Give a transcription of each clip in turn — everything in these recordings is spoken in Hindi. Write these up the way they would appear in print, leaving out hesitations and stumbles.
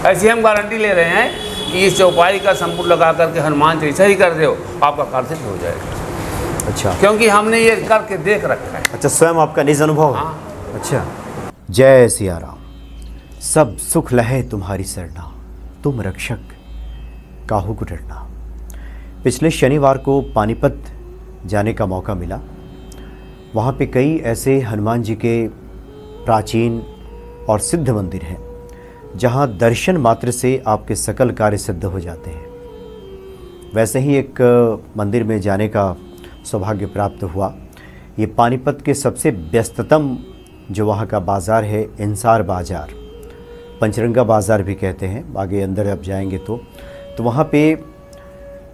ऐसी हम गारंटी ले रहे हैं कि इस चौपाई का संपुट लगा करके हनुमान चालीसा ही कर दो, आपका कार्य सिद्ध हो जाएगा। अच्छा, क्योंकि हमने ये करके देख रखा है। अच्छा, स्वयं आपका निज अनुभव है। हाँ। अच्छा। जय सिया राम। सब सुख लहे तुम्हारी सरना, तुम रक्षक काहू को डरना। पिछले शनिवार को पानीपत जाने का मौका मिला। वहाँ पे कई ऐसे हनुमान जी के प्राचीन और सिद्ध मंदिर हैं जहाँ दर्शन मात्र से आपके सकल कार्य सिद्ध हो जाते हैं। वैसे ही एक मंदिर में जाने का सौभाग्य प्राप्त हुआ। ये पानीपत के सबसे व्यस्ततम जो वहाँ का बाज़ार है, इंसार बाज़ार, पंचरंगा बाज़ार भी कहते हैं। आगे अंदर अब जाएंगे तो वहाँ पे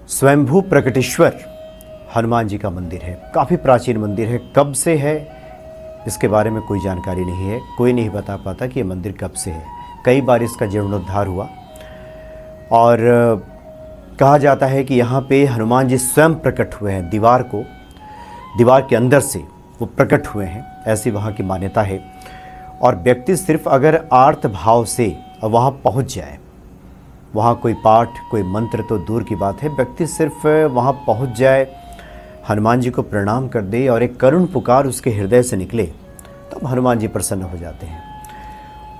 स्वयंभू प्रकटेश्वर हनुमान जी का मंदिर है। काफ़ी प्राचीन मंदिर है। कब से है इसके बारे में कोई जानकारी नहीं है। कोई नहीं बता पाता कि ये मंदिर कब से है। कई बार इसका जीर्णोद्धार हुआ और कहा जाता है कि यहाँ पे हनुमान जी स्वयं प्रकट हुए हैं। दीवार के अंदर से वो प्रकट हुए हैं, ऐसी वहाँ की मान्यता है। और व्यक्ति सिर्फ अगर आर्त भाव से वहाँ पहुँच जाए, वहाँ कोई पाठ कोई मंत्र तो दूर की बात है, व्यक्ति सिर्फ वहाँ पहुँच जाए, हनुमान जी को प्रणाम कर दे और एक करुण पुकार उसके हृदय से निकले, तब हनुमान जी प्रसन्न हो जाते हैं।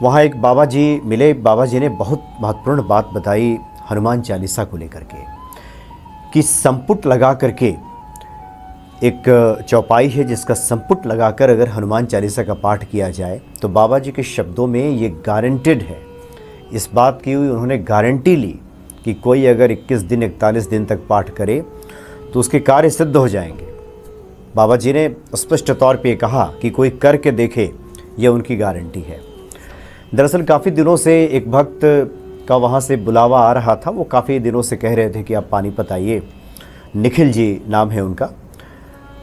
वहाँ एक बाबा जी मिले। बाबा जी ने बहुत महत्वपूर्ण बात बताई हनुमान चालीसा को लेकर के, कि संपुट लगा करके एक चौपाई है जिसका संपुट लगाकर अगर हनुमान चालीसा का पाठ किया जाए तो बाबा जी के शब्दों में ये गारंटेड है। इस बात की उन्होंने गारंटी ली कि कोई अगर 21 दिन 41 दिन तक पाठ करे तो उसके कार्य सिद्ध हो जाएंगे। बाबा जी ने स्पष्ट तौर पे कहा कि कोई करके देखे, यह उनकी गारंटी है। दरअसल काफ़ी दिनों से एक भक्त का वहाँ से बुलावा आ रहा था। वो काफ़ी दिनों से कह रहे थे कि आप पानीपत आइए। निखिल जी नाम है उनका।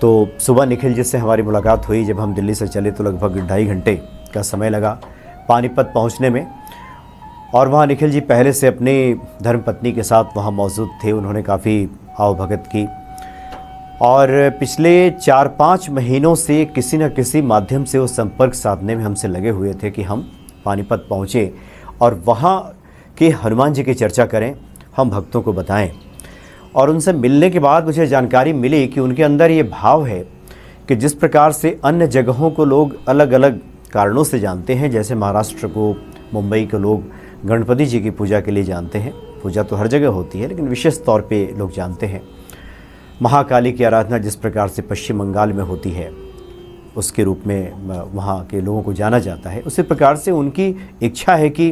तो सुबह निखिल जी से हमारी मुलाकात हुई। जब हम दिल्ली से चले तो लगभग 2.5 घंटे का समय लगा पानीपत पहुँचने में। और वहाँ निखिल जी पहले से अपनी धर्मपत्नी के साथ वहाँ मौजूद थे। उन्होंने काफ़ी आवभगत की और पिछले 4-5 महीनों से किसी न किसी माध्यम से वो संपर्क साधने में हमसे लगे हुए थे कि हम पानीपत पहुँचे और वहाँ के हनुमान जी की चर्चा करें, हम भक्तों को बताएं। और उनसे मिलने के बाद मुझे जानकारी मिली कि उनके अंदर ये भाव है कि जिस प्रकार से अन्य जगहों को लोग अलग अलग कारणों से जानते हैं, जैसे महाराष्ट्र को, मुंबई के लोग गणपति जी की पूजा के लिए जानते हैं। पूजा तो हर जगह होती है, लेकिन विशेष तौर पे लोग जानते हैं। महाकाली की आराधना जिस प्रकार से पश्चिम बंगाल में होती है, उसके रूप में वहाँ के लोगों को जाना जाता है, उसी प्रकार से उनकी इच्छा है कि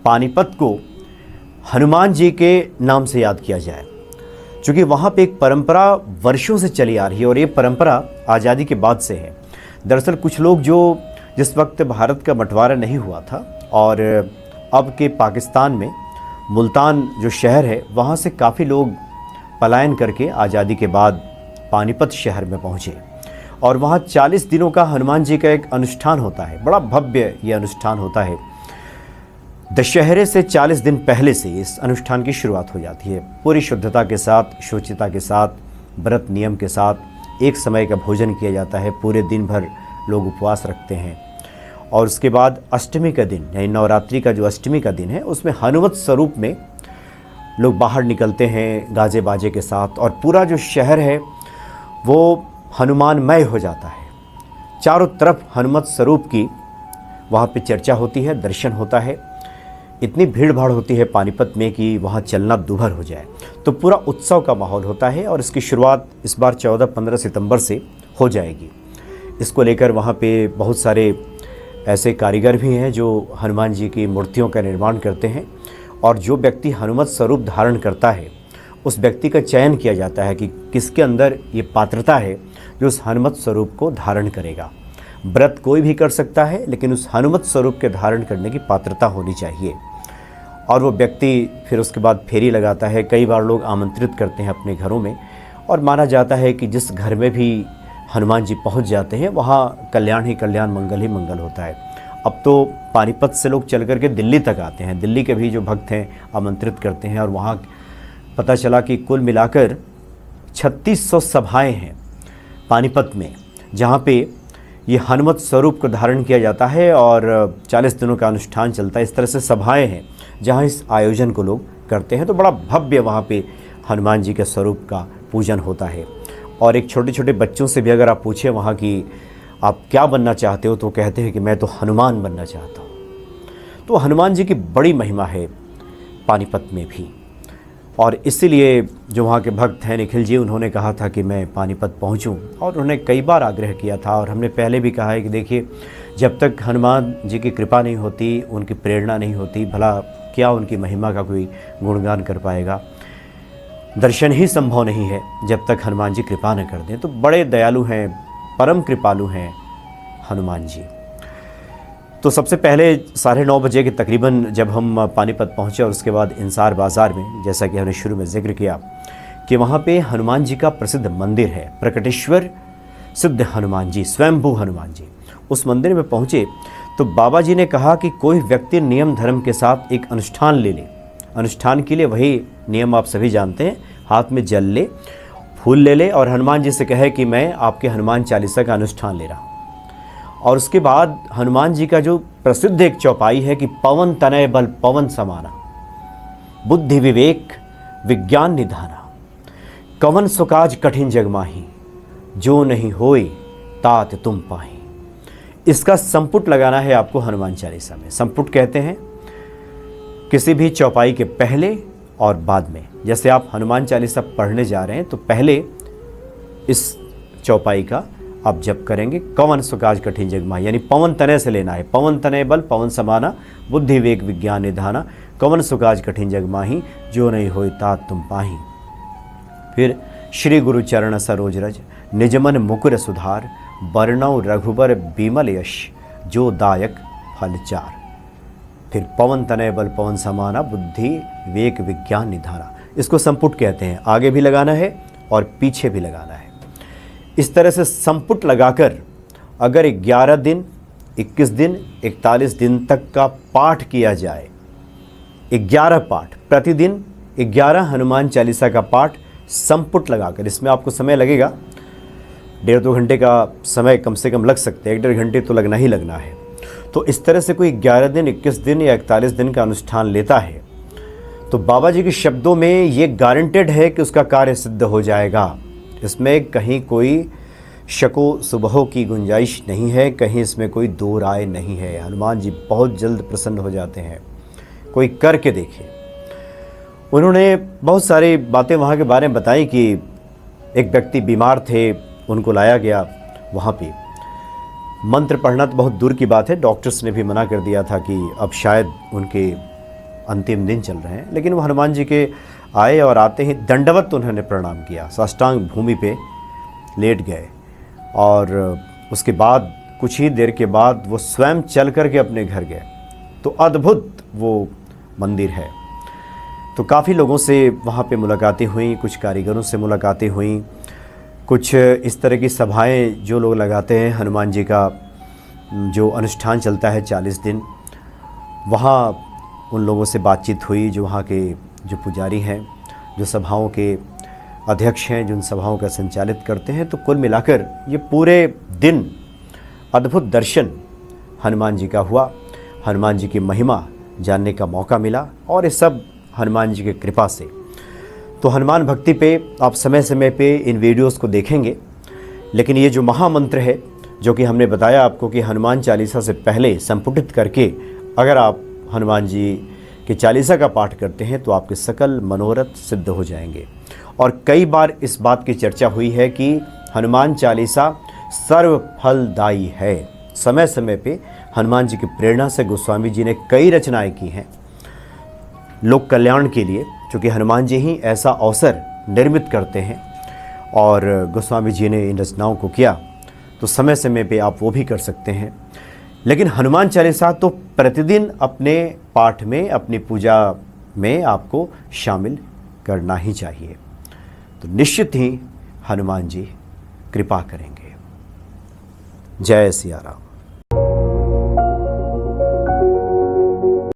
पानीपत को हनुमान जी के नाम से याद किया जाए। क्योंकि वहाँ पे एक परंपरा वर्षों से चली आ रही है और ये परंपरा आज़ादी के बाद से है। दरअसल कुछ लोग जो जिस वक्त भारत का बंटवारा नहीं हुआ था और अब के पाकिस्तान में मुल्तान जो शहर है, वहाँ से काफ़ी लोग पलायन करके आज़ादी के बाद पानीपत शहर में पहुँचे और वहाँ 40 दिनों का हनुमान जी का एक अनुष्ठान होता है। बड़ा भव्य ये अनुष्ठान होता है। दशहरे से 40 दिन पहले से इस अनुष्ठान की शुरुआत हो जाती है। पूरी शुद्धता के साथ, शुचिता के साथ, व्रत नियम के साथ एक समय का भोजन किया जाता है। पूरे दिन भर लोग उपवास रखते हैं और उसके बाद अष्टमी का दिन, यानी नवरात्रि का जो अष्टमी का दिन है, उसमें हनुमत स्वरूप में लोग बाहर निकलते हैं गाजे बाजे के साथ और पूरा जो शहर है वो हनुमानमय हो जाता है। चारों तरफ हनुमत स्वरूप की वहाँ पे चर्चा होती है, दर्शन होता है। इतनी भीड़ भाड़ होती है पानीपत में कि वहाँ चलना दूभर हो जाए। तो पूरा उत्सव का माहौल होता है और इसकी शुरुआत इस बार 14-15 सितंबर से हो जाएगी। इसको लेकर वहाँ पे बहुत सारे ऐसे कारीगर भी हैं जो हनुमान जी की मूर्तियों का निर्माण करते हैं और जो व्यक्ति हनुमत स्वरूप धारण करता है उस व्यक्ति का चयन किया जाता है कि किसके अंदर ये पात्रता है जो उस हनुमत स्वरूप को धारण करेगा। व्रत कोई भी कर सकता है, लेकिन उस हनुमत स्वरूप के धारण करने की पात्रता होनी चाहिए। और वो व्यक्ति फिर उसके बाद फेरी लगाता है। कई बार लोग आमंत्रित करते हैं अपने घरों में और माना जाता है कि जिस घर में भी हनुमान जी पहुंच जाते हैं वहाँ कल्याण ही कल्याण, मंगल ही मंगल होता है। अब तो पानीपत से लोग चल करके दिल्ली तक आते हैं। दिल्ली के भी जो भक्त हैं आमंत्रित करते हैं और वहाँ पता चला कि कुल मिलाकर 3600 सभाएँ हैं पानीपत में, जहाँ पे ये हनुमत स्वरूप को धारण किया जाता है और 40 दिनों का अनुष्ठान चलता है। इस तरह से सभाएं हैं जहाँ इस आयोजन को लोग करते हैं। तो बड़ा भव्य वहाँ पे हनुमान जी के स्वरूप का पूजन होता है। और एक छोटे छोटे बच्चों से भी अगर आप पूछें वहाँ की आप क्या बनना चाहते हो, तो कहते हैं कि मैं तो हनुमान बनना चाहता हूँ। तो हनुमान जी की बड़ी महिमा है पानीपत में भी, और इसीलिए जो वहाँ के भक्त हैं निखिल जी, उन्होंने कहा था कि मैं पानीपत पहुँचूँ, और उन्होंने कई बार आग्रह किया था। और हमने पहले भी कहा है कि देखिए, जब तक हनुमान जी की कृपा नहीं होती, उनकी प्रेरणा नहीं होती, भला क्या उनकी महिमा का कोई गुणगान कर पाएगा। दर्शन ही संभव नहीं है जब तक हनुमान जी कृपा न कर दें। तो बड़े दयालु हैं, परम कृपालु हैं हनुमान जी। तो सबसे पहले 9:30 बजे के तकरीबन जब हम पानीपत पहुँचे, और उसके बाद इंसार बाज़ार में, जैसा कि हमने शुरू में जिक्र किया कि वहाँ पे हनुमान जी का प्रसिद्ध मंदिर है, प्रकटेश्वर सिद्ध हनुमान जी, स्वयंभू हनुमान जी। उस मंदिर में पहुँचे तो बाबा जी ने कहा कि कोई व्यक्ति नियम धर्म के साथ एक अनुष्ठान ले ले। अनुष्ठान के लिए वही नियम आप सभी जानते हैं, हाथ में जल ले, फूल ले ले, और हनुमान जी से कहे कि मैं आपके हनुमान चालीसा का अनुष्ठान ले रहा हूँ। और उसके बाद हनुमान जी का जो प्रसिद्ध एक चौपाई है कि पवन तनय बल पवन समाना, बुद्धि विवेक विज्ञान निधाना, कवन सुकाज कठिन जग माही, जो नहीं होए तात तुम पाही। इसका संपुट लगाना है आपको हनुमान चालीसा में। संपुट कहते हैं किसी भी चौपाई के पहले और बाद में। जैसे आप हनुमान चालीसा पढ़ने जा रहे हैं तो पहले इस चौपाई का आप जप करेंगे, कवन सुकाज कठिन जग माही, यानी पवन तनय से लेना है। पवन तनय बल पवन समाना, बुद्धि विवेक विज्ञान निधाना, कवन सुकाज कठिन जग माही, जो नहीं होए तात तुम पाही। फिर श्री गुरु चरण सरोज रज, निजमन मुकुर सुधार, वर्णव रघुबर बीमल यश, जो दायक फल चार। फिर पवन तनय बल पवन समाना, बुद्धि विवेक विज्ञान निधाना। इसको संपुट कहते हैं। आगे भी लगाना है और पीछे भी लगाना है। इस तरह से संपुट लगाकर अगर 11 दिन, 21 दिन, 41 दिन तक का पाठ किया जाए, 11 पाठ प्रतिदिन, 11 हनुमान चालीसा का पाठ संपुट लगाकर, इसमें आपको समय लगेगा 1.5-2 घंटे का समय कम से कम लग सकते हैं, 1-1.5 घंटे तो लगना ही लगना है। तो इस तरह से कोई 11 दिन, 21 दिन या 41 दिन का अनुष्ठान लेता है तो बाबा जी के शब्दों में ये गारंटेड है कि उसका कार्य सिद्ध हो जाएगा। इसमें कहीं कोई शको सुबहो की गुंजाइश नहीं है, कहीं इसमें कोई दो राय नहीं है। हनुमान जी बहुत जल्द प्रसन्न हो जाते हैं, कोई करके देखे। उन्होंने बहुत सारी बातें वहाँ के बारे में बताई कि एक व्यक्ति बीमार थे, उनको लाया गया वहाँ पे। मंत्र पढ़ना तो बहुत दूर की बात है, डॉक्टर्स ने भी मना कर दिया था कि अब शायद उनके अंतिम दिन चल रहे हैं, लेकिन वो हनुमान जी के आए और आते ही दंडवत उन्होंने प्रणाम किया, साष्टांग भूमि पे लेट गए। और उसके बाद कुछ ही देर के बाद वो स्वयं चल कर के अपने घर गए। तो अद्भुत वो मंदिर है। तो काफ़ी लोगों से वहाँ पे मुलाकातें हुई, कुछ कारीगरों से मुलाकातें हुई, कुछ इस तरह की सभाएं जो लोग लगाते हैं, हनुमान जी का जो अनुष्ठान चलता है 40 दिन, वहाँ उन लोगों से बातचीत हुई जो वहाँ के जो पुजारी हैं, जो सभाओं के अध्यक्ष हैं, जो उन सभाओं का संचालित करते हैं। तो कुल मिलाकर ये पूरे दिन अद्भुत दर्शन हनुमान जी का हुआ, हनुमान जी की महिमा जानने का मौका मिला, और ये सब हनुमान जी की कृपा से। तो हनुमान भक्ति पे आप समय समय पे इन वीडियोस को देखेंगे, लेकिन ये जो महामंत्र है जो कि हमने बताया आपको कि हनुमान चालीसा से पहले संपुटित करके अगर आप हनुमान जी के चालीसा का पाठ करते हैं तो आपके सकल मनोरथ सिद्ध हो जाएंगे। और कई बार इस बात की चर्चा हुई है कि हनुमान चालीसा सर्व फलदायी है। समय समय पे हनुमान जी की प्रेरणा से गोस्वामी जी ने कई रचनाएं की हैं लोक कल्याण के लिए, क्योंकि हनुमान जी ही ऐसा अवसर निर्मित करते हैं और गोस्वामी जी ने इन रचनाओं को किया। तो समय समय पे आप वो भी कर सकते हैं, लेकिन हनुमान चालीसा तो प्रतिदिन अपने पाठ में, अपनी पूजा में आपको शामिल करना ही चाहिए। तो निश्चित ही हनुमान जी कृपा करेंगे। जय सिया राम।